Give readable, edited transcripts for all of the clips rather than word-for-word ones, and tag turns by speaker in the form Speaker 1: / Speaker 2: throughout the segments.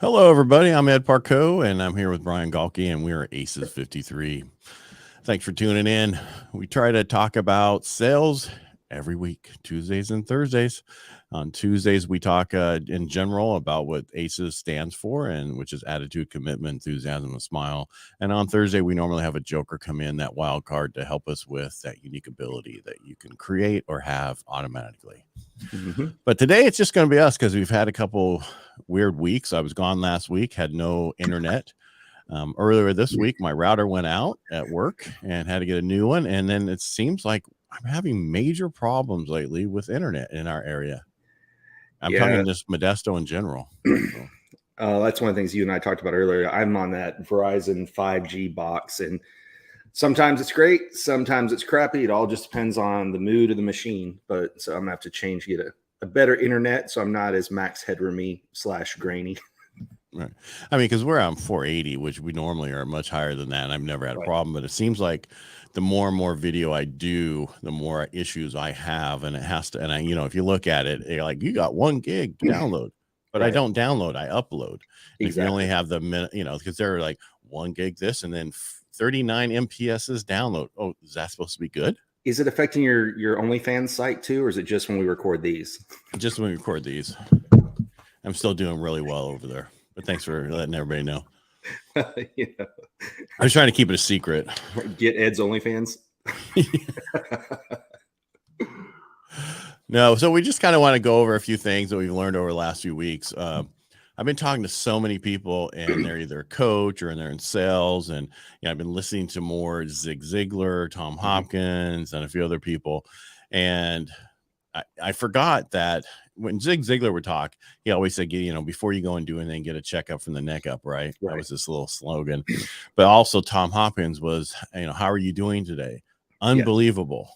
Speaker 1: Hello, everybody. I'm Ed Parcaut, and I'm here with Brian Galke, and we are aces53. Thanks for tuning in. We try to talk about sales every week, Tuesdays and Thursdays. On Tuesdays, we talk in general about what ACES stands for, and which is attitude, commitment, enthusiasm, and smile. And on Thursday, we normally have a joker come in, that wild card, to help us with that unique ability that you can create or have automatically. But today it's just going to be us because we've had a couple weird weeks. I was gone last week, had no internet. Earlier this week, my router went out at work and had to get a new one. And then it seems like I'm having major problems lately with internet in our area. I'm talking just Modesto in general.
Speaker 2: That's one of the things you and I talked about earlier. I'm on that Verizon 5G box, and sometimes it's great, sometimes it's crappy. It all just depends on the mood of the machine. But so I'm gonna have to change, get a better internet, so I'm not as max headroomy / grainy.
Speaker 1: Right. I mean, because we're on 480, which we normally are much higher than that. And I've never had a problem, but it seems like the more and more video I do, the more issues I have. And it has to, and I, if you look at it, you're like, you got 1 gig download, but I don't download, I upload. If you only have the minute, because they're like 1 gig this and then 39 MPSs download. Oh, is that supposed to be good?
Speaker 2: Is it affecting your OnlyFans site too, or is it just when we record these?
Speaker 1: Just when we record these. I'm still doing really well over there. But thanks for letting everybody know. I was trying to keep it a secret.
Speaker 2: Get Ed's OnlyFans.
Speaker 1: No, so we just kind of want to go over a few things that we've learned over the last few weeks. I've been talking to so many people, and they're either a coach or they're in sales. And I've been listening to more Zig Ziglar, Tom Hopkins, and a few other people. And I forgot that when Zig Ziglar would talk, he always said, before you go and do anything, get a checkup from the neck up, right? That was this little slogan. But also Tom Hopkins was, how are you doing today? Unbelievable,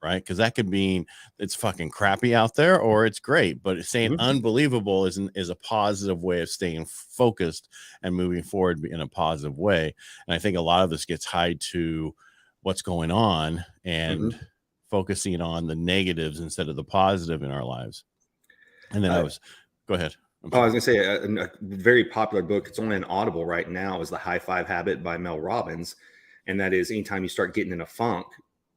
Speaker 1: right? Because that could mean it's fucking crappy out there or it's great. But saying unbelievable is a positive way of staying focused and moving forward in a positive way. And I think a lot of this gets tied to what's going on and focusing on the negatives instead of the positive in our lives. And then go ahead.
Speaker 2: I was going to say a very popular book. It's only on Audible right now, is The High Five Habit by Mel Robbins. And that is, anytime you start getting in a funk,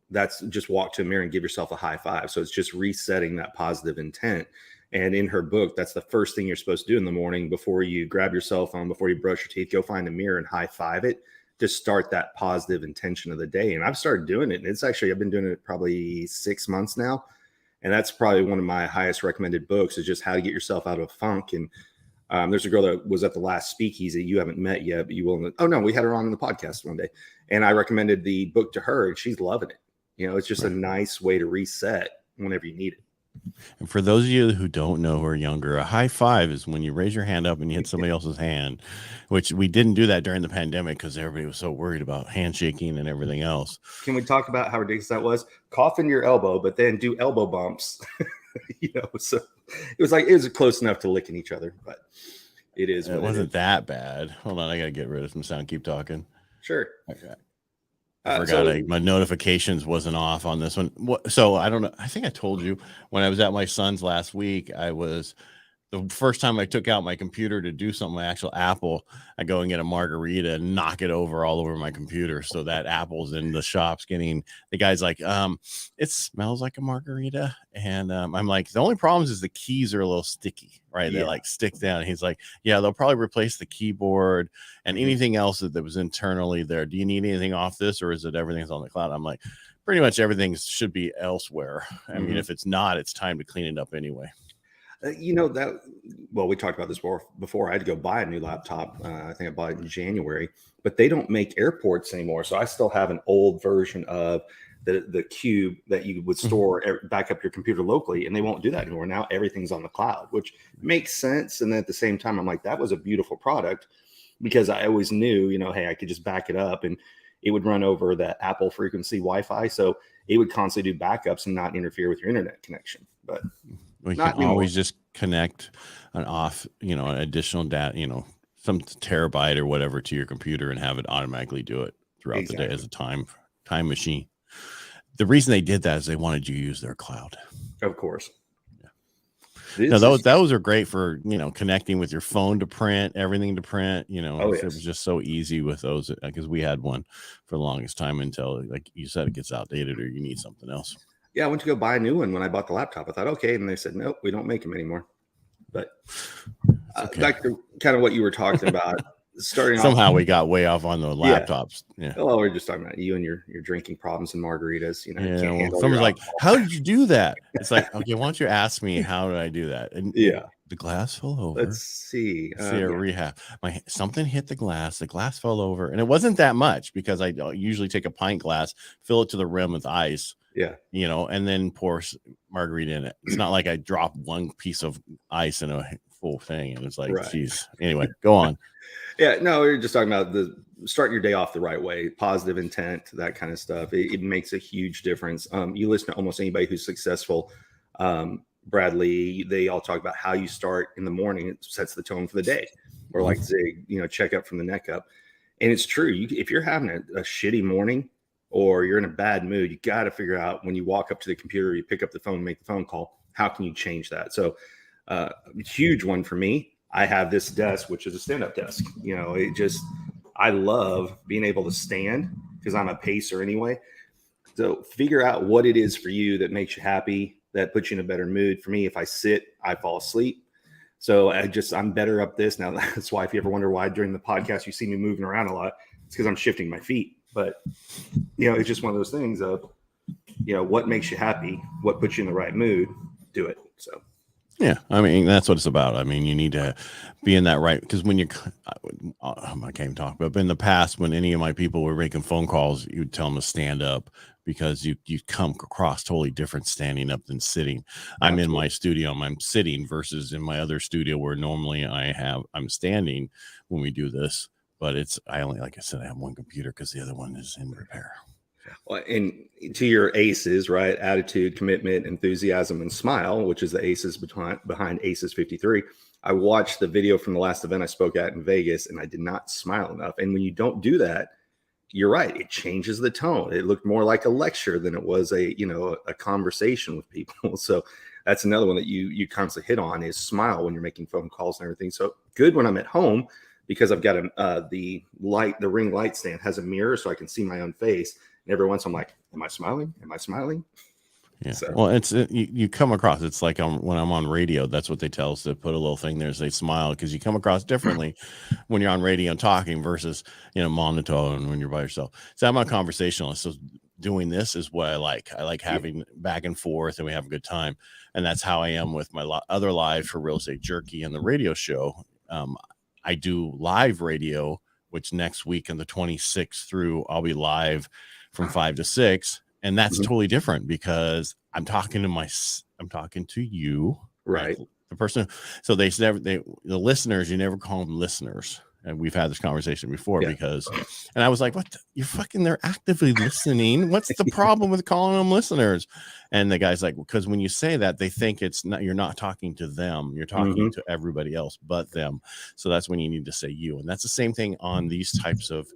Speaker 2: that's just walk to a mirror and give yourself a high five. So it's just resetting that positive intent. And in her book, that's the first thing you're supposed to do in the morning before you grab your cell phone, before you brush your teeth, go find a mirror and high five it. Just start that positive intention of the day. And I've started doing it. And I've been doing it probably 6 months now. And that's probably one of my highest recommended books, is just how to get yourself out of a funk. And there's a girl that was at the last speakeasy you haven't met yet, but you will. Oh no, we had her on the podcast one day, and I recommended the book to her, and she's loving it. It's just a nice way to reset whenever you need it.
Speaker 1: And for those of you who don't know, who are younger, a high five is when you raise your hand up and you hit somebody else's hand, which we didn't do that during the pandemic because everybody was so worried about handshaking and everything else.
Speaker 2: Can we talk about how ridiculous that was? Cough in your elbow, but then do elbow bumps. So it was close enough to licking each other, but it is.
Speaker 1: It wasn't that bad. Hold on, I gotta get rid of some sound. Keep talking.
Speaker 2: Sure.
Speaker 1: Okay. I forgot my notifications wasn't off on this one. So I don't know. I think I told you when I was at my son's last week, the first time I took out my computer to do something, my actual Apple, I go and get a margarita and knock it over all over my computer. So that Apple's in the shops the guy's like, it smells like a margarita. And I'm like, the only problem is the keys are a little sticky, right? They like stick down. He's like, yeah, they'll probably replace the keyboard and anything else that was internally there. Do you need anything off this, or is it everything's on the cloud? I'm like, pretty much everything should be elsewhere. I mean, if it's not, it's time to clean it up anyway.
Speaker 2: We talked about this before. I had to go buy a new laptop. I think I bought it in January, but they don't make airports anymore. So I still have an old version of the cube that you would store, back up your computer locally, and they won't do that anymore. Now everything's on the cloud, which makes sense. And then at the same time, I'm like, that was a beautiful product, because I always knew, hey, I could just back it up and it would run over the Apple frequency Wi-Fi. So it would constantly do backups and not interfere with your internet connection. But
Speaker 1: we can always just connect an additional data, some terabyte or whatever to your computer and have it automatically do it throughout the day as a time machine. The reason they did that is they wanted you to use their cloud.
Speaker 2: Of course.
Speaker 1: Yeah. No, those are great for, connecting with your phone to print, everything to print,
Speaker 2: Oh,
Speaker 1: it was just so easy with those, because we had one for the longest time until, like you said, it gets outdated or you need something else.
Speaker 2: Yeah, I went to go buy a new one when I bought the laptop. I thought, okay, and they said, nope, we don't make them anymore. But
Speaker 1: okay.
Speaker 2: Back to kind of what you were talking about, starting
Speaker 1: somehow
Speaker 2: off,
Speaker 1: we got way off on the laptops. Yeah.
Speaker 2: Well, we're just talking about you and your drinking problems and margaritas. You can't handle.
Speaker 1: Someone's like, "How did you do that?" It's like, okay, why don't you ask me how did I do that? And the glass fell over.
Speaker 2: Let's see.
Speaker 1: Rehab. Something hit the glass. The glass fell over, and it wasn't that much because I usually take a pint glass, fill it to the rim with ice.
Speaker 2: Yeah.
Speaker 1: And then pour margarita in it. It's not like I drop one piece of ice in a full thing. And it's like, geez. Anyway, go on.
Speaker 2: Yeah, no, we were just talking about starting your day off the right way, positive intent, that kind of stuff. It makes a huge difference. You listen to almost anybody who's successful. Bradley, they all talk about how you start in the morning. It sets the tone for the day. Or like Zig, check up from the neck up. And it's true. If you're having a shitty morning or you're in a bad mood, you got to figure out when you walk up to the computer, you pick up the phone, make the phone call, how can you change that? So huge one for me. I have this desk, which is a stand-up desk. I love being able to stand because I'm a pacer anyway. So figure out what it is for you that makes you happy, that puts you in a better mood. For me, if I sit, I fall asleep. So I'm better up this now. That's why if you ever wonder why during the podcast you see me moving around a lot, it's because I'm shifting my feet. But, it's just one of those things of, what makes you happy, what puts you in the right mood, do it. So.
Speaker 1: Yeah, that's what it's about. You need to be in that right, because when I can't even talk, but in the past, when any of my people were making phone calls, you would tell them to stand up because you come across totally different standing up than sitting. I'm in my studio, I'm sitting versus in my other studio where normally I'm standing when we do this, but like I said, I have one computer because the other one is in repair.
Speaker 2: Well, and to your aces, right? Attitude, commitment, enthusiasm, and smile, which is the aces behind aces53. I watched the video from the last event I spoke at in Vegas, and I did not smile enough. And when you don't do that, you're right. It changes the tone. It looked more like a lecture than it was a conversation with people. So that's another one that you constantly hit on is smile when you're making phone calls and everything. So good when I'm at home because I've got the ring light stand has a mirror so I can see my own face. And every once I'm like, am I smiling? Am I smiling?
Speaker 1: Yeah. So. Well, you come across, it's like when I'm on radio, that's what they tell us to put a little thing there, say smile, because you come across differently when you're on radio and talking versus, monotone when you're by yourself. So I'm a conversationalist. So doing this is what I like. I like having back and forth and we have a good time. And that's how I am with my other lives for Real Estate Jerky and the radio show. I do live radio, which next week on the 26th through, I'll be live from 5 to 6. And that's totally different because I'm talking to you,
Speaker 2: right?
Speaker 1: The person. So the listeners, you never call them listeners. And we've had this conversation before and I was like, what? They're actively listening. What's the problem with calling them listeners? And the guy's like, because when you say that, they think you're not talking to them. You're talking to everybody else but them. So that's when you need to say you. And that's the same thing on these types of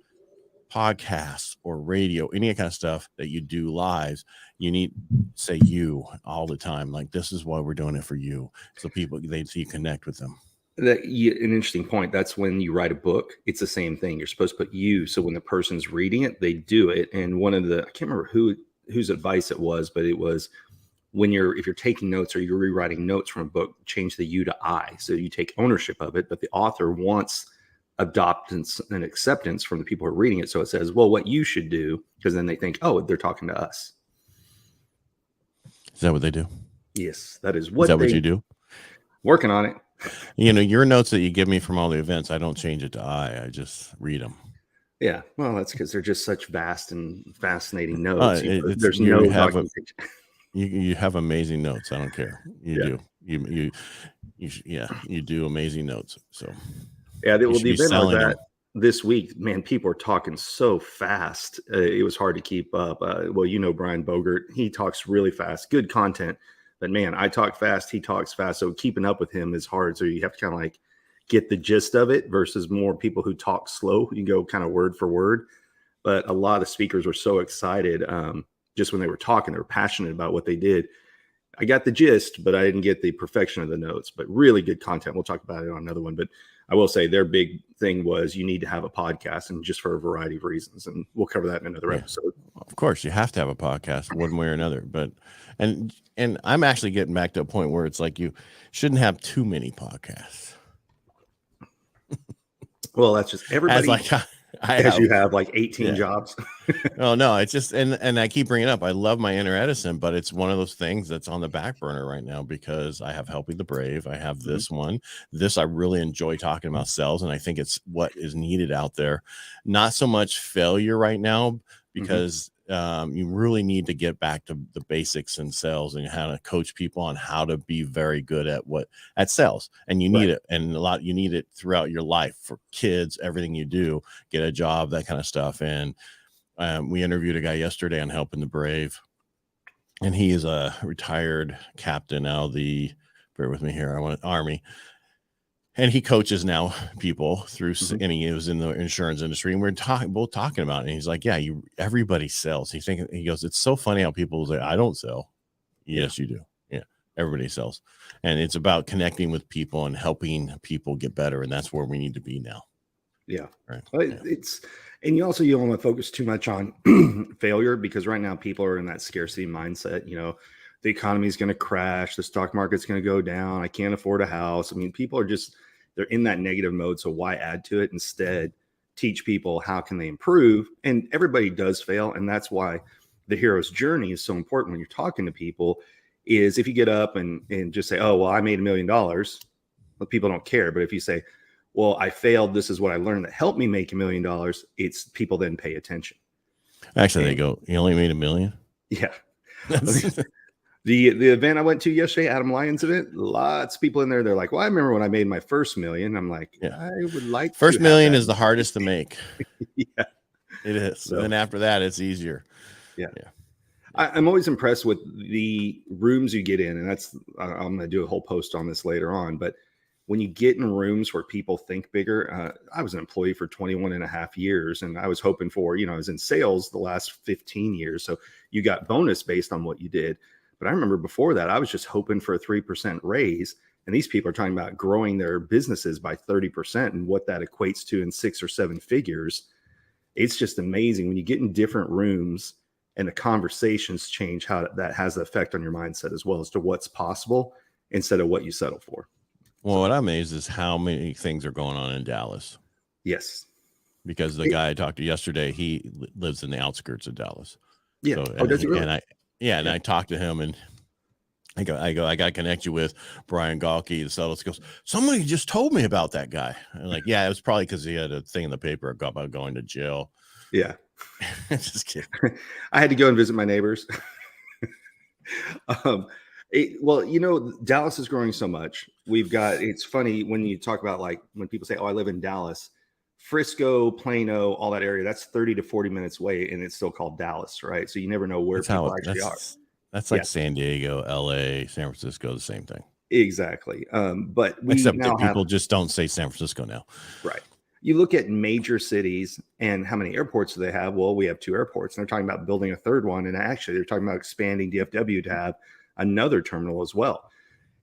Speaker 1: podcasts or radio, any kind of stuff that you do live. You need to say you all the time. Like, this is why we're doing it for you. So people, you connect with them.
Speaker 2: An interesting point. That's when you write a book. It's the same thing. You're supposed to put you. So when the person's reading it, they do it. And I can't remember whose advice it was, but it was if you're taking notes or you're rewriting notes from a book, change the you to I. So you take ownership of it, but the author wants adoptance and acceptance from the people who are reading it. So it says, well, what you should do, because then they think, oh, they're talking to us.
Speaker 1: Is that what they do?
Speaker 2: Yes, that is what.
Speaker 1: Is that what you do?
Speaker 2: Working on it.
Speaker 1: Your notes that you give me from all the events, I don't change it to I just read them.
Speaker 2: Yeah, well, that's because they're just such vast and fascinating notes. There's no documentation.
Speaker 1: You have amazing notes. I don't care. You do. You do amazing notes. So
Speaker 2: yeah, the event like that this week, man, people are talking so fast. It was hard to keep up. Brian Bogert, he talks really fast. Good content. But man, I talk fast, he talks fast. So keeping up with him is hard. So you have to kind of like get the gist of it versus more people who talk slow. You go kind of word for word. But a lot of speakers were so excited just when they were talking. They were passionate about what they did. I got the gist, but I didn't get the perfection of the notes. But really good content. We'll talk about it on another one. But I will say their big thing was you need to have a podcast, and just for a variety of reasons. And we'll cover that in another episode.
Speaker 1: Of course, you have to have a podcast one way or another. But and I'm actually getting back to a point where it's like you shouldn't have too many podcasts.
Speaker 2: Well, that's just everybody. You have like 18 jobs.
Speaker 1: Oh no, it's just and I keep bringing it up. I love my inner Edison, but it's one of those things that's on the back burner right now because I have Helping the Brave. I have this one. This I really enjoy talking about sales, and I think it's what is needed out there. Not so much failure right now because you really need to get back to the basics in sales and how to coach people on how to be very good at sales. And you need it, and you need it throughout your life for kids, everything you do, get a job, that kind of stuff. And we interviewed a guy yesterday on Helping the Brave, and he is a retired captain out of the, bear with me here, Army. And he coaches now people through, and he was in the insurance industry, and we're both talking about it. And he's like, yeah, everybody sells. He goes, it's so funny how people say, I don't sell. Yes, you do. Yeah. Everybody sells. And it's about connecting with people and helping people get better. And that's where we need to be now.
Speaker 2: Yeah.
Speaker 1: Right.
Speaker 2: And you don't want to focus too much on failure, because right now people are in that scarcity mindset. The economy is going to crash. The stock market's going to go down. I can't afford a house. I mean, people are they're in that negative mode. So why add to it? Instead, teach people how can they improve. And everybody does fail. And that's why the hero's journey is so important when you're talking to people, is if you get up and just say, oh, well, I made $1 million. Well, people don't care. But if you say, well, I failed, this is what I learned that helped me make $1 million, it's people then pay attention.
Speaker 1: Actually, they go, you only made $1 million?
Speaker 2: Yeah. The event I went to yesterday, Adam Lyons event, lots of people in there. They're like, well, I remember when I made my first $1 million. I'm like, I would like
Speaker 1: first $1 million is the hardest to make.
Speaker 2: Yeah,
Speaker 1: it is. So, and then after that, it's easier.
Speaker 2: Yeah. I'm always impressed with the rooms you get in. And I'm going to do a whole post on this later on. But when you get in rooms where people think bigger, I was an employee for 21 and a half years, and I was hoping for, I was in sales the last 15 years. So you got bonus based on what you did. But I remember before that, I was just hoping for a 3% raise. And these people are talking about growing their businesses by 30% and what that equates to in 6 or 7 figures. It's just amazing when you get in different rooms and the conversations change, how that has an effect on your mindset as well as to what's possible instead of what you settle for.
Speaker 1: Well, what I'm amazed is how many things are going on in Dallas.
Speaker 2: Yes.
Speaker 1: Because the guy I talked to yesterday, he lives in the outskirts of Dallas.
Speaker 2: Yeah.
Speaker 1: So,
Speaker 2: does he really?
Speaker 1: And I talked to him, and I go, I got to connect you with Brian Galke. The sales goes, somebody just told me about that guy. I'm like, yeah, it was probably because he had a thing in the paper about going to jail.
Speaker 2: Yeah.
Speaker 1: Just kidding.
Speaker 2: I had to go and visit my neighbors. Dallas is growing so much. It's funny when you talk about, like, when people say, oh, I live in Dallas, Frisco, Plano, all that area, that's 30 to 40 minutes away, and it's still called Dallas, right? So you never know where people actually are.
Speaker 1: That's like San Diego, LA, San Francisco, the same thing.
Speaker 2: Exactly. But
Speaker 1: except that people just don't say San Francisco now.
Speaker 2: Right. You look at major cities and how many airports do they have? Well, we have 2 airports, and they're talking about building a third one. And actually, they're talking about expanding DFW to have another terminal as well.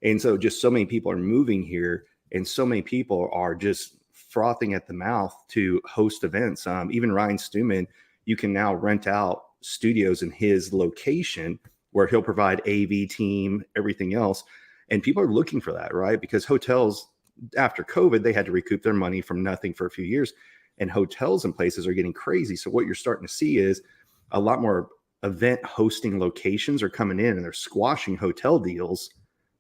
Speaker 2: And so just so many people are moving here, and so many people are just frothing at the mouth to host events. Even Ryan Stewman, you can now rent out studios in his location where he'll provide AV team, everything else. And people are looking for that, right? Because hotels, after COVID, they had to recoup their money from nothing for a few years, and hotels and places are getting crazy. So what you're starting to see is a lot more event hosting locations are coming in, and they're squashing hotel deals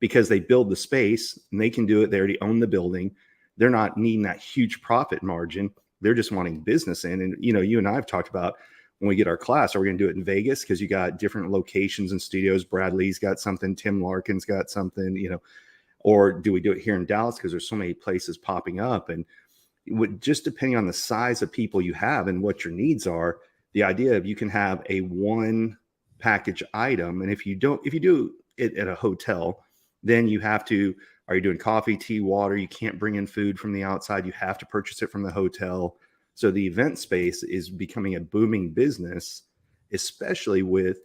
Speaker 2: because they build the space and they can do it. They already own the building. They're not needing that huge profit margin. They're just wanting business in. And, you and I have talked about when we get our class, are we going to do it in Vegas? Because you got different locations and studios. Bradley's got something. Tim Larkin's got something, or do we do it here in Dallas? Because there's so many places popping up. And just depending on the size of people you have and what your needs are, the idea of you can have a one package item. And if you do it at a hotel, then you have to, are you doing coffee, tea, water? You can't bring in food from the outside. You have to purchase it from the hotel. So the event space is becoming a booming business, especially with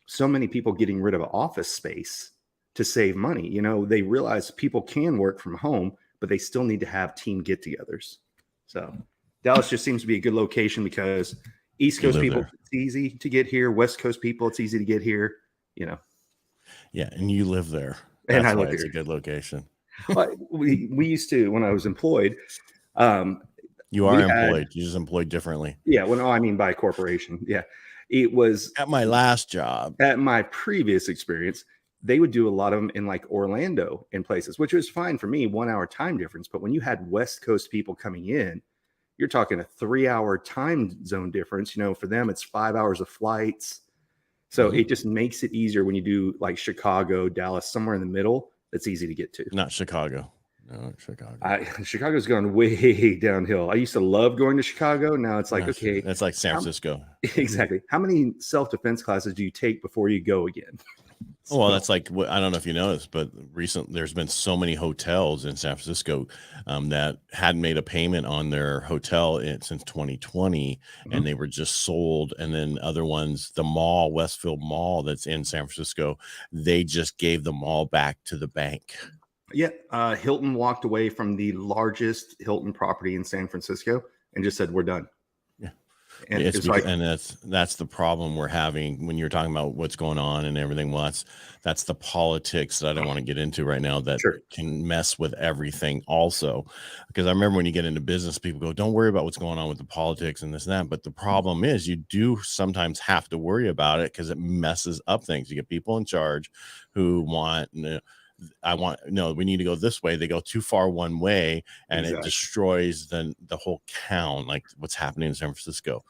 Speaker 2: so many people getting rid of office space to save money. You know, they realize people can work from home, but they still need to have team get-togethers. So Dallas just seems to be a good location because East Coast people,
Speaker 1: there.
Speaker 2: it's easy to get here. West Coast people, it's easy to get here. You know.
Speaker 1: Yeah, and you live there.
Speaker 2: And
Speaker 1: That's
Speaker 2: I
Speaker 1: why
Speaker 2: live
Speaker 1: it's
Speaker 2: here.
Speaker 1: a good location.
Speaker 2: We used to, when I was employed.
Speaker 1: You are employed. You just employed differently.
Speaker 2: Yeah. Well, no, I mean by a corporation. Yeah. It was
Speaker 1: At my last job.
Speaker 2: At my previous experience, they would do a lot of them in like Orlando and places, which was fine for me, 1 hour time difference. But when you had West Coast people coming in, you're talking a 3-hour time zone difference. You know, for them, it's 5 hours of flights. So it just makes it easier when you do like Chicago, Dallas, somewhere in the middle. That's easy to get to.
Speaker 1: Not Chicago. No, Chicago.
Speaker 2: Chicago's gone way downhill. I used to love going to Chicago. Now it's like, okay.
Speaker 1: It's like San Francisco.
Speaker 2: Exactly. How many self-defense classes do you take before you go again?
Speaker 1: Well, that's like, I don't know if you noticed, but there's been so many hotels in San Francisco that hadn't made a payment on their hotel since 2020, and they were just sold. And then other ones, the mall, Westfield Mall, that's in San Francisco, they just gave the mall back to the bank.
Speaker 2: Yeah. Hilton walked away from the largest Hilton property in San Francisco and just said, we're done.
Speaker 1: Yeah.
Speaker 2: And
Speaker 1: that's the problem we're having when you're talking about what's going on and everything. Well, that's the politics that I don't want to get into right now that can mess with everything also. Because I remember when you get into business, people go, don't worry about what's going on with the politics and this and that. But the problem is you do sometimes have to worry about it because it messes up things. You get people in charge who want, we need to go this way. They go too far one way, and it destroys the whole town, like what's happening in San Francisco.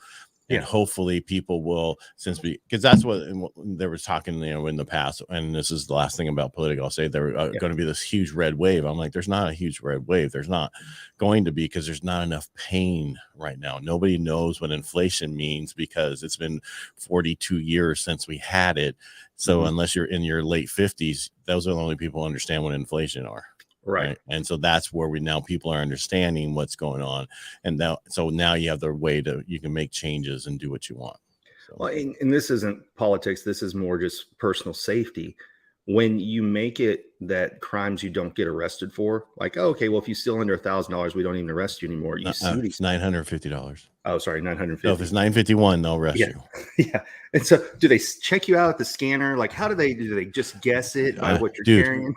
Speaker 1: And hopefully people will, because that's what there was talking, in the past, and this is the last thing about political, I'll say there going to be this huge red wave. I'm like, there's not a huge red wave. There's not going to be, because there's not enough pain right now. Nobody knows what inflation means because it's been 42 years since we had it. So unless you're in your late 50s, those are the only people who understand what inflation are. Right. And so that's where people are understanding what's going on. And so now you have the way you can make changes and do what you want. So.
Speaker 2: Well, and this isn't politics. This is more just personal safety. When you make it that crimes you don't get arrested for, like, oh, okay, well, if you steal under $1,000, we don't even arrest you anymore. You see
Speaker 1: it's $950.
Speaker 2: Oh, sorry, $950.
Speaker 1: No, if it's $951, they'll arrest you.
Speaker 2: Yeah. And so, do they check you out at the scanner? Like, how do they just guess it by what you're carrying?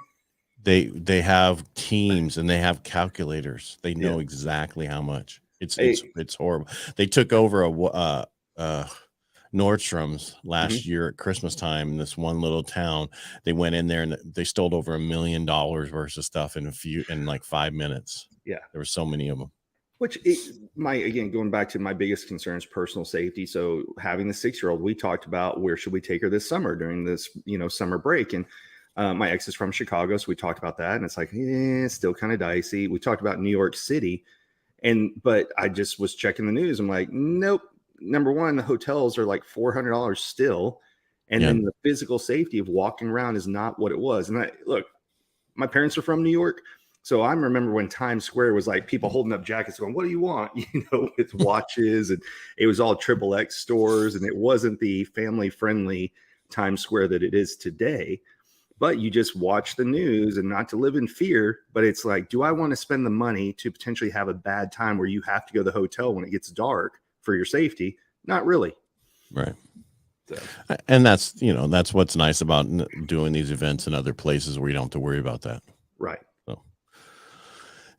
Speaker 1: They have teams and they have calculators. They know exactly how much. It's horrible. They took over a Nordstrom's last year at Christmas time in this one little town. They went in there and they stole over $1 million worth of stuff in like 5 minutes. Yeah, there were so many of them.
Speaker 2: Which again, going back to my biggest concern is personal safety. So having the 6-year-old, we talked about where should we take her this summer during this summer break, and my ex is from Chicago, so we talked about that, and it's like, still kind of dicey. We talked about New York City, but I just was checking the news. I'm like, nope. Number one, the hotels are like $400 still, and then the physical safety of walking around is not what it was. And look, my parents are from New York, so I remember when Times Square was like people holding up jackets, going, "What do you want?" With watches, and it was all XXX stores, and it wasn't the family-friendly Times Square that it is today. But you just watch the news, and not to live in fear, but it's like, do I want to spend the money to potentially have a bad time where you have to go to the hotel when it gets dark for your safety? Not really.
Speaker 1: Right. So. And that's what's nice about doing these events in other places where you don't have to worry about that.
Speaker 2: Right.
Speaker 1: So,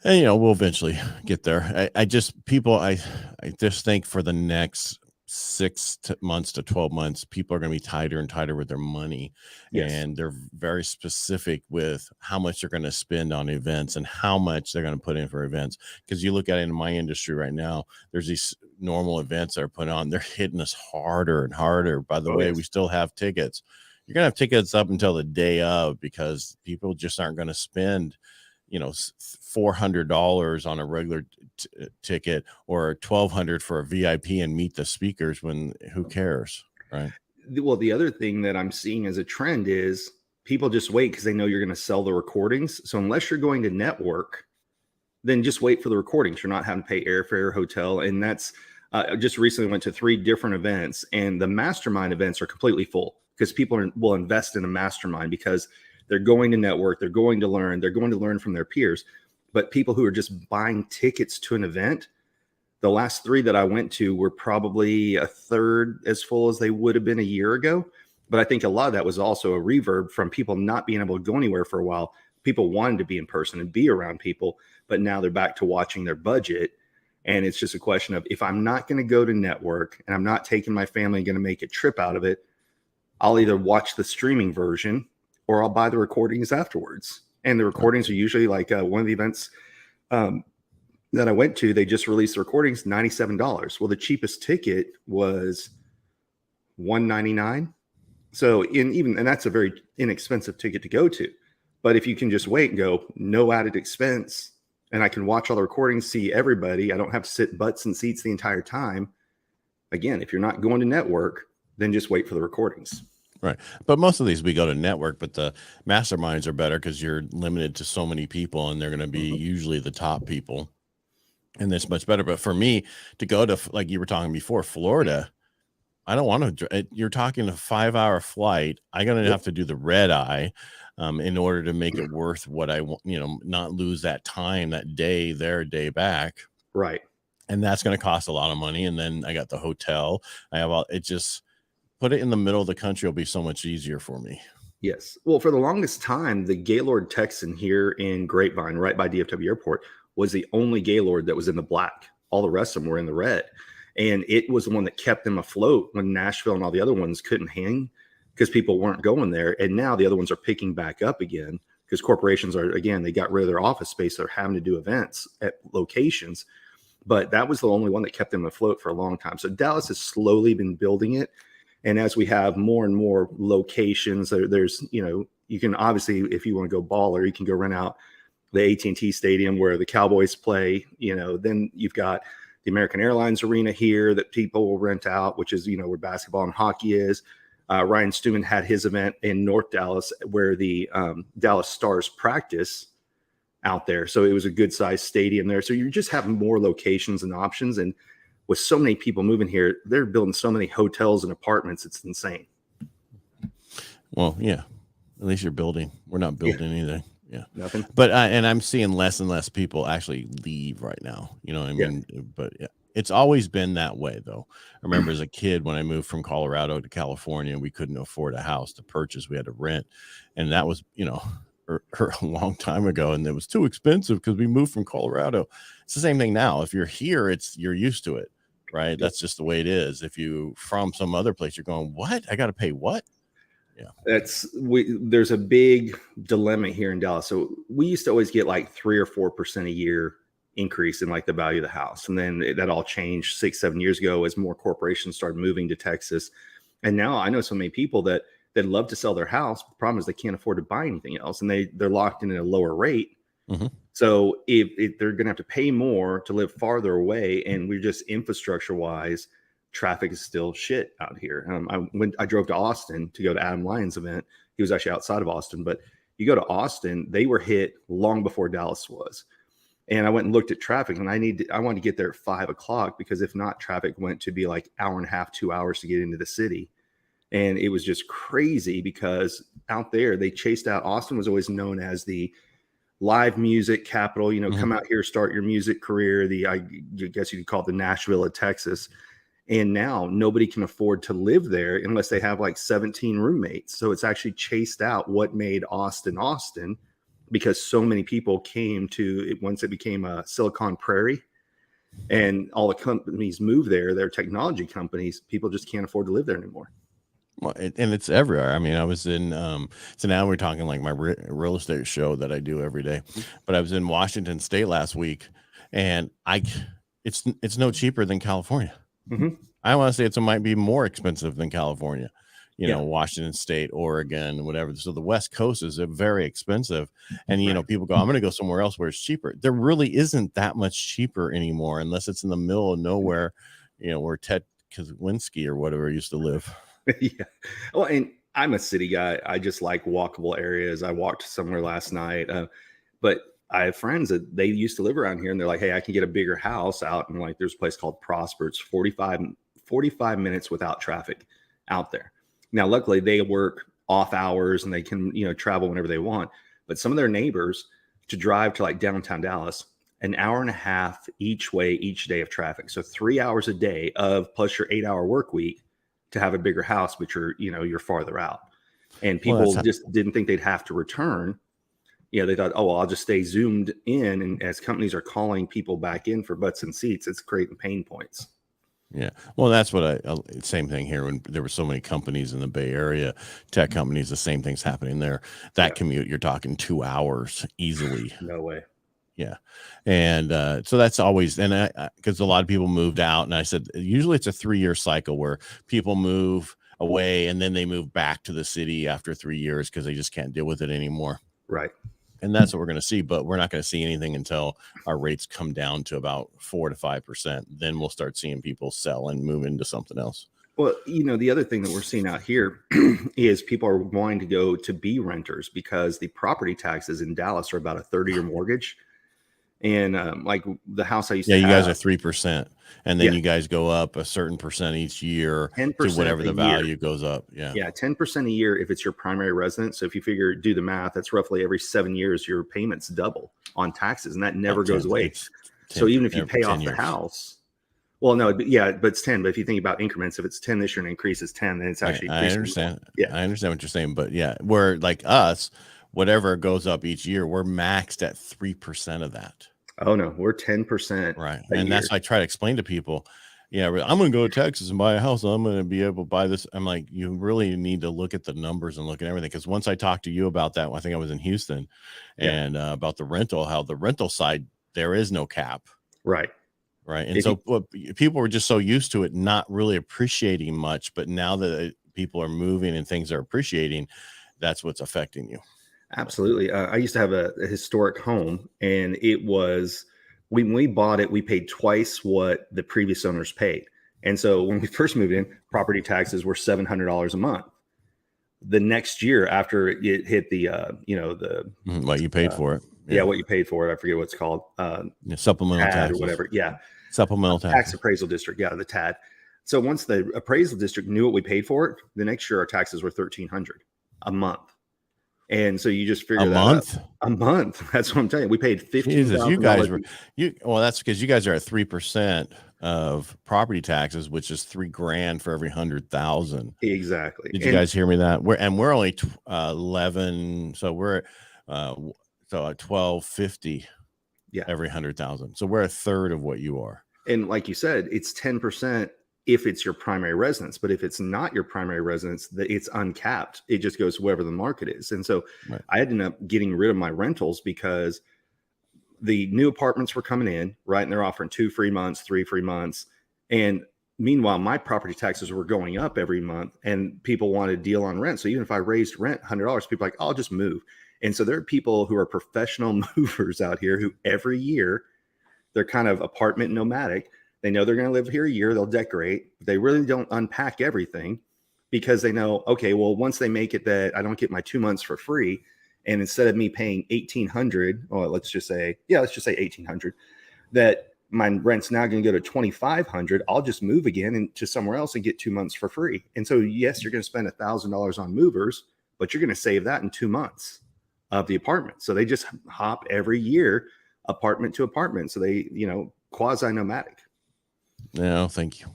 Speaker 1: and we'll eventually get there. I just think for the next 6 months to 12 months, people are going to be tighter and tighter with their money. And they're very specific with how much they're going to spend on events and how much they're going to put in for events. Because you look at it in my industry right now, there's these normal events that are put on, they're hitting us harder and harder. By the way, we still have tickets. You're going to have tickets up until the day of, because people just aren't going to spend $400 on a regular ticket or $1,200 for a VIP and meet the speakers, when who cares, right?
Speaker 2: Well, the other thing that I'm seeing as a trend is people just wait because they know you're going to sell the recordings. So unless you're going to network, then just wait for the recordings. You're not having to pay airfare, hotel. And that's just recently went to 3 different events, and the mastermind events are completely full because people will invest in a mastermind because They're going to network. They're going to learn. They're going to learn from their peers. But people who are just buying tickets to an event, the last 3 that I went to were probably a third as full as they would have been a year ago. But I think a lot of that was also a reverb from people not being able to go anywhere for a while. People wanted to be in person and be around people, but now they're back to watching their budget. And it's just a question of, if I'm not going to go to network and I'm not taking my family and going to make a trip out of it, I'll either watch the streaming version or I'll buy the recordings afterwards. And the recordings are usually like one of the events that I went to, they just released the recordings, $97. Well, the cheapest ticket was $199. So and that's a very inexpensive ticket to go to. But if you can just wait and go, no added expense, and I can watch all the recordings, see everybody, I don't have to sit butts and seats the entire time. Again, if you're not going to network, then just wait for the recordings.
Speaker 1: Right. But most of these we go to network, but the masterminds are better because you're limited to so many people and they're going to be usually the top people. And that's much better. But for me to go to, like you were talking before, Florida, I don't want to. You're talking a 5-hour flight. I'm going to have to do the red eye in order to make it worth what I want, not lose that time, that day there, day back.
Speaker 2: Right.
Speaker 1: And that's going to cost a lot of money. And then I got the hotel. I have it just put it in the middle of the country will be so much easier for me.
Speaker 2: Yes. Well, for the longest time, the Gaylord Texan here in Grapevine, right by DFW Airport, was the only Gaylord that was in the black. All the rest of them were in the red. And it was the one that kept them afloat when Nashville and all the other ones couldn't hang because people weren't going there. And now the other ones are picking back up again because corporations are, again, they got rid of their office space. They're having to do events at locations. But that was the only one that kept them afloat for a long time. So Dallas has slowly been building it. And as we have more and more locations, there's, you can obviously, if you want to go baller, you can go rent out the AT&T Stadium where the Cowboys play. Then you've got the American Airlines Arena here that people will rent out, which is, where basketball and hockey is. Ryan Stewman had his event in North Dallas where the Dallas Stars practice out there. So it was a good sized stadium there. So you're just having more locations and options. And with so many people moving here, they're building so many hotels and apartments. It's insane.
Speaker 1: Well, yeah, at least you're building. We're not building anything. Yeah.
Speaker 2: Nothing.
Speaker 1: But and I'm seeing less and less people actually leave right now. You know what I mean? Yeah. But yeah, it's always been that way, though. I remember as a kid when I moved from Colorado to California, we couldn't afford a house to purchase. We had to rent. And that was, a long time ago. And it was too expensive because we moved from Colorado. It's the same thing now. If you're here, you're used to it, right? Yep. That's just the way it is. If you from some other place, you're going, what? I got to pay what? Yeah,
Speaker 2: there's a big dilemma here in Dallas. So we used to always get like 3 or 4% a year increase in like the value of the house. And then that all changed 6-7 years ago as more corporations started moving to Texas. And now I know so many people that love to sell their house. The problem is they can't afford to buy anything else and they're locked in at a lower rate. Mm-hmm. So if they're going to have to pay more to live farther away, and we're just infrastructure wise, traffic is still shit out here. I drove to Austin to go to Adam Lyons' event. He was actually outside of Austin, but you go to Austin, they were hit long before Dallas was. And I went and looked at traffic, and I wanted to get there at 5:00 because if not, traffic went to be like hour and a half, 2 hours to get into the city. And it was just crazy because out there they chased out. Austin was always known as the live music capital. Mm-hmm. Come out here, start your music career. I guess you could call it the Nashville of Texas. And now nobody can afford to live there unless they have like 17 roommates. So it's actually chased out what made Austin, because so many people came to it once it became a Silicon Prairie and all the companies moved there, they're technology companies. People just can't afford to live there anymore.
Speaker 1: Well, and it's everywhere. I mean, I was in, so now we're talking like my real estate show that I do every day, but I was in Washington State last week and it's no cheaper than California. Mm-hmm. I want to say it might be more expensive than California, Washington State, Oregon, whatever. So the West Coast is very expensive. And, people go, I'm going to go somewhere else where it's cheaper. There really isn't that much cheaper anymore, unless it's in the middle of nowhere, where Ted Kaczynski or whatever used to live.
Speaker 2: Yeah. Well, and I'm a city guy. I just like walkable areas. I walked somewhere last night, but I have friends that they used to live around here and they're like, hey, I can get a bigger house out. And like, there's a place called Prosper. It's 45 minutes without traffic out there. Now, luckily they work off hours and they can, travel whenever they want. But some of their neighbors, to drive to like downtown Dallas, an hour and a half each way, each day of traffic. So 3 hours a day of plus your 8-hour work week to have a bigger house, but you're farther out. And people just didn't think they'd have to return. They thought, oh, well, I'll just stay zoomed in. And as companies are calling people back in for butts and seats, it's creating pain points.
Speaker 1: Yeah. Well, that's what same thing here when there were so many companies in the Bay Area, tech companies, the same thing's happening there. That commute, you're talking 2 hours easily.
Speaker 2: No way.
Speaker 1: Yeah. And so that's always, and because a lot of people moved out, and I said, usually it's a 3-year cycle where people move away and then they move back to the city after 3 years because they just can't deal with it anymore.
Speaker 2: Right.
Speaker 1: And that's what we're going to see, but we're not going to see anything until our rates come down to about 4 to 5%. Then we'll start seeing people sell and move into something else.
Speaker 2: Well, the other thing that we're seeing out here is people are wanting to go to be renters because the property taxes in Dallas are about a 30-year mortgage. And like the house I used to have.
Speaker 1: Yeah, you guys are 3%. And then you guys go up a certain percent each year to whatever the value goes up. Yeah.
Speaker 2: Yeah, 10% a year if it's your primary residence. So if you do the math, that's roughly every 7 years your payments double on taxes, and that never goes away. So even if you pay off the house, well, no, but it's 10. But if you think about increments, if it's 10 this year and increases 10, then it's actually.
Speaker 1: I understand. Yeah, I understand what you're saying, but we're like us. Whatever goes up each year, we're maxed at 3% of that.
Speaker 2: Oh no, we're 10%.
Speaker 1: Right. And that's I try to explain to people. Yeah, I'm going to go to Texas and buy a house. I'm going to be able to buy this. I'm like, you really need to look at the numbers and look at everything. Because once I talked to you about that, I think I was in Houston, and about the rental, how the rental side, there is no cap.
Speaker 2: Right.
Speaker 1: Right. And people were just so used to it, not really appreciating much. But now that people are moving and things are appreciating, that's what's affecting you.
Speaker 2: Absolutely. I used to have a historic home, and it was, when we bought it, we paid twice what the previous owners paid. And so when we first moved in, property taxes were $700 a month. The next year after it hit the,
Speaker 1: what you paid for it.
Speaker 2: Yeah. What you paid for it. I forget what it's called.
Speaker 1: Supplemental tax
Speaker 2: or whatever. Yeah.
Speaker 1: Supplemental
Speaker 2: tax appraisal district. Yeah. The TAD. So once the appraisal district knew what we paid for it, the next year our taxes were $1,300 a month. And so you just figure a month. That's what I'm telling you. We paid $15,000.
Speaker 1: You guys were well, that's because you guys are at 3% of property taxes, which is $3,000 for every 100,000.
Speaker 2: Exactly.
Speaker 1: Did you guys hear me that? We're only 11. So we're at 1,250 every 100,000. So we're a third of what you are.
Speaker 2: And like you said, it's 10% if it's your primary residence. But if it's not your primary residence, it's uncapped. It just goes wherever the market is. And so I ended up getting rid of my rentals because the new apartments were coming in, right? And they're offering 2 free months, 3 free months. And meanwhile, my property taxes were going up every month, and people wanted a deal on rent. So even if I raised rent $100, people are like, I'll just move. And so there are people who are professional movers out here who every year they're kind of apartment nomadic. They know they're going to live here a year. They'll decorate. They really don't unpack everything because they know, okay, well, once they make it that I don't get my 2 months for free, and instead of me paying $1,800, or let's just say $1,800, that my rent's now going to go to $2,500. I'll just move again to somewhere else and get 2 months for free. And so, yes, you're going to spend $1,000 on movers, but you're going to save that in 2 months of the apartment. So they just hop every year, apartment to apartment. So they, quasi nomadic.
Speaker 1: No, thank you.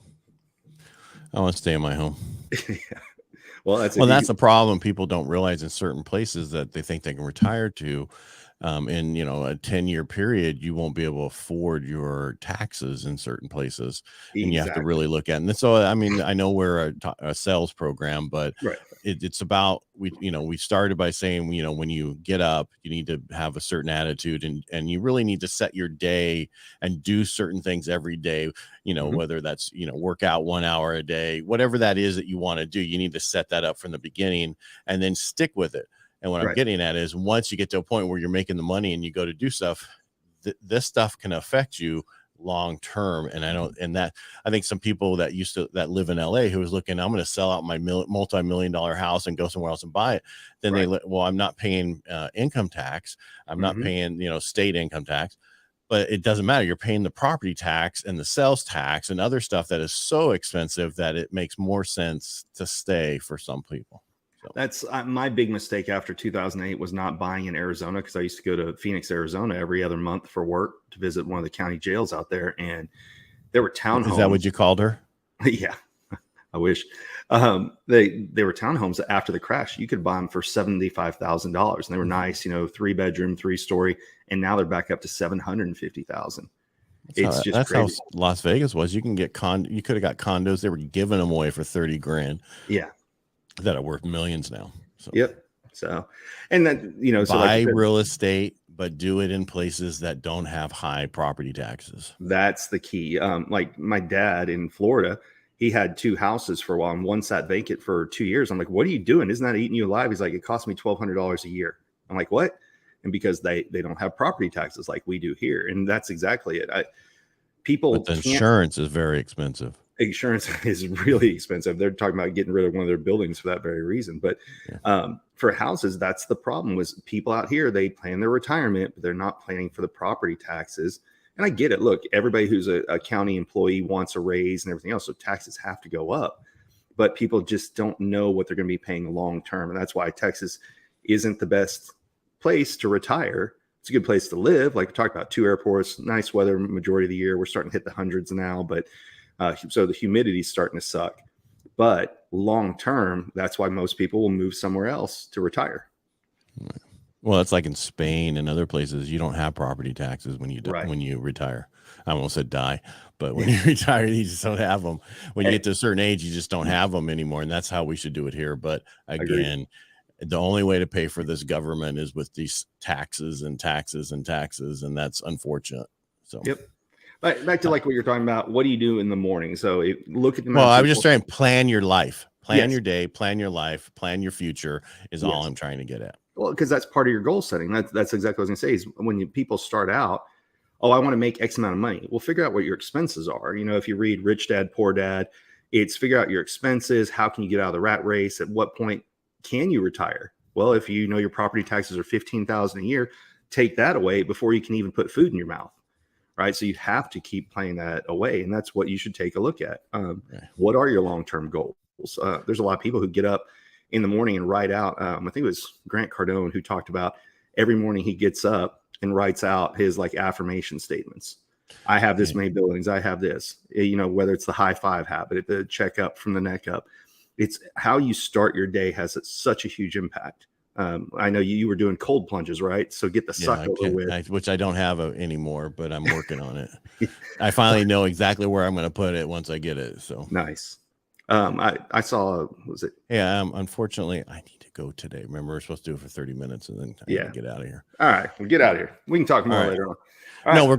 Speaker 1: I want to stay in my home.
Speaker 2: Yeah. Well,
Speaker 1: that's the problem. People don't realize in certain places that they think they can retire to. In a 10-year period, you won't be able to afford your taxes in certain places. Exactly. And you have to really look at it. And so, I mean, I know we're a sales program, but it's about, we started by saying, when you get up, you need to have a certain attitude, and you really need to set your day and do certain things every day, whether that's, work out 1 hour a day, whatever that is that you want to do, you need to set that up from the beginning and then stick with it. And what I'm getting at is once you get to a point where you're making the money and you go to do stuff, this stuff can affect you long term. And I think some people that live in LA who was looking, I'm going to sell out my multi-million-dollar house and go somewhere else and buy it. Then I'm not paying income tax. I'm not paying, state income tax, but it doesn't matter. You're paying the property tax and the sales tax and other stuff that is so expensive that it makes more sense to stay for some people.
Speaker 2: That's my big mistake after 2008 was not buying in Arizona, because I used to go to Phoenix, Arizona every other month for work to visit one of the county jails out there. And there were townhomes.
Speaker 1: Is that what you called her?
Speaker 2: Yeah, I wish. They were townhomes that after the crash, you could buy them for $75,000. And they were nice, 3-bedroom, 3-story. And now they're back up to $750,000.
Speaker 1: That's how Las Vegas was. You can get you could have got condos. They were giving them away for 30 grand.
Speaker 2: Yeah.
Speaker 1: That are worth millions now. So
Speaker 2: yep. So, and then, so
Speaker 1: buy real estate, but do it in places that don't have high property taxes.
Speaker 2: That's the key. Like my dad in Florida, he had 2 houses for a while and one sat vacant for 2 years. I'm like, what are you doing? Isn't that eating you alive? He's like, it cost me $1,200 a year. I'm like, what? And because they don't have property taxes like we do here. And that's exactly it. But
Speaker 1: the insurance is very expensive.
Speaker 2: Insurance is really expensive. They're talking about getting rid of one of their buildings for that very reason. But for houses, that's the problem. Was people out here, they plan their retirement, but they're not planning for the property taxes. And I get it. Look, everybody who's a county employee wants a raise and everything else, so taxes have to go up. But people just don't know what they're going to be paying long term, and that's why Texas isn't the best place to retire. It's a good place to live. Like we talked about, 2 airports, nice weather majority of the year. We're starting to hit the hundreds now, but so the humidity is starting to suck. But long term, that's why most people will move somewhere else to retire.
Speaker 1: Well, it's like in Spain and other places, you don't have property taxes when you retire. I almost said die, but when you retire, you just don't have them. When you get to a certain age, you just don't have them anymore, and that's how we should do it here. But again, the only way to pay for this government is with these taxes and taxes and taxes, and that's unfortunate. So
Speaker 2: yep. Back to like what you're talking about. What do you do in the morning? So look at the.
Speaker 1: Well, I was just trying to plan your life, plan your day, plan your life, plan your future is all I'm trying to get at.
Speaker 2: Well, because that's part of your goal setting. That's exactly what I was going to say. Is when people start out, I want to make X amount of money. Well, figure out what your expenses are. If you read Rich Dad Poor Dad, it's figure out your expenses. How can you get out of the rat race? At what point can you retire? Well, if you know your property taxes are $15,000 a year, take that away before you can even put food in your mouth. Right. So you have to keep playing that away. And that's what you should take a look at. What are your long-term goals? There's a lot of people who get up in the morning and write out. I think it was Grant Cardone who talked about every morning he gets up and writes out his like affirmation statements. I have this many buildings. I have this, whether it's the high 5 habit, the check up from the neck up. It's how you start your day has such a huge impact. I know you were doing cold plunges, right? So get the suck over with.
Speaker 1: Which I don't have anymore, but I'm working on it. I finally know exactly where I'm going to put it once I get it. So
Speaker 2: nice. I saw, was it?
Speaker 1: Yeah. Unfortunately, I need to go today. Remember, we're supposed to do it for 30 minutes and then get out of here.
Speaker 2: All right. We'll get out of here. We can talk more later on.
Speaker 1: No,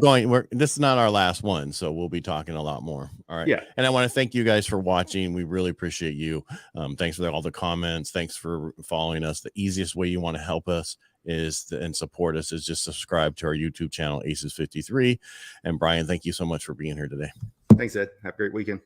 Speaker 1: this is not our last one, so we'll be talking a lot more. All right.
Speaker 2: Yeah.
Speaker 1: And I want to thank you guys for watching. We really appreciate you. Thanks for all the comments. Thanks for following us. The easiest way you want to help us and support us is just subscribe to our YouTube channel, Aces53. And Brian, thank you so much for being here today.
Speaker 2: Thanks, Ed. Have a great weekend.